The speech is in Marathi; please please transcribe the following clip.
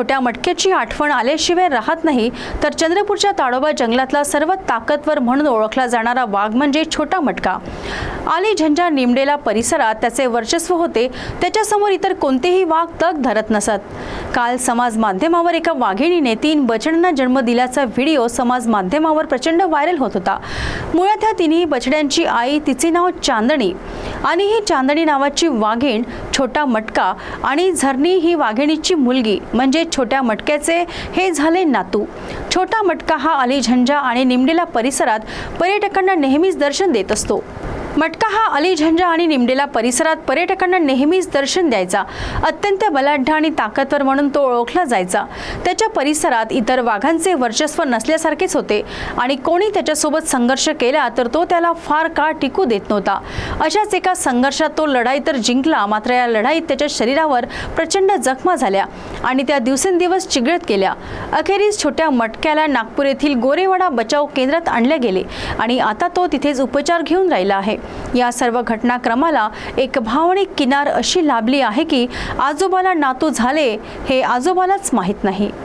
छोट्या मटक्याची आठवण आल्याशिवाय राहत नाही तर चंद्रपूरच्या ताडोबा जंगलातला सर्वात ताकदवर म्हणून ओळखला जाणारा वाघ म्हणजे छोटा मटका। आली झंझा निमडेला परिसरात त्याचे वर्चस्व होते, त्याच्यासमोर इतर कोणतेही वाघ तग धरत नसत। काल समाज माध्यमावर एका वाघिणीने 3 बछड्यांना जन्म दिल्याचा व्हिडिओ समाज माध्यमावर प्रचंड व्हायरल होत होता। मुळात ह्या तिन्ही बछड्यांची आई, तिचे नाव चांदणी आणि ही चांदणी नावाची वाघीण, छोटा मटका आणि झरणी ही वाघिणीची मुलगी म्हणजे छोट्या मटक्याचे हे झाले नातू। छोटा मटका हा आली झंझा आणि निमडेला परिसरात पर्यटकांना नेहमीच दर्शन देत असतो। मटका हा आली झंझा आणि निमडेला परिसरात पर्यटकांना नेहमीच दर्शन द्यायचा। अत्यंत बलाढ्य आणि ताकदवर म्हणून तो ओळखला जायचा। त्याच्या परिसरात इतर वाघांचे वर्चस्व नसल्यासारखेच होते आणि कोणी त्याच्यासोबत संघर्ष केला तर तो त्याला फार काळ टिकू देत नव्हता। अशाच एका संघर्षात तो लढाई तर जिंकला, मात्र या लढाईत त्याच्या शरीरावर प्रचंड जखमा झाल्या आणि त्या दिवसेंदिवस चिघळत गेल्या। अखेरीस छोट्या मटक्याला नागपूर येथील गोरेवाडा बचाव केंद्रात आणले गेले आणि आता तो तिथेच उपचार घेऊन राहिला आहे। या सर्व घटनाक्रमाला एक भावनिक किनार अशी लाभली आहे की आजोबाला नातू झाले हे आजोबालाच माहित नाही।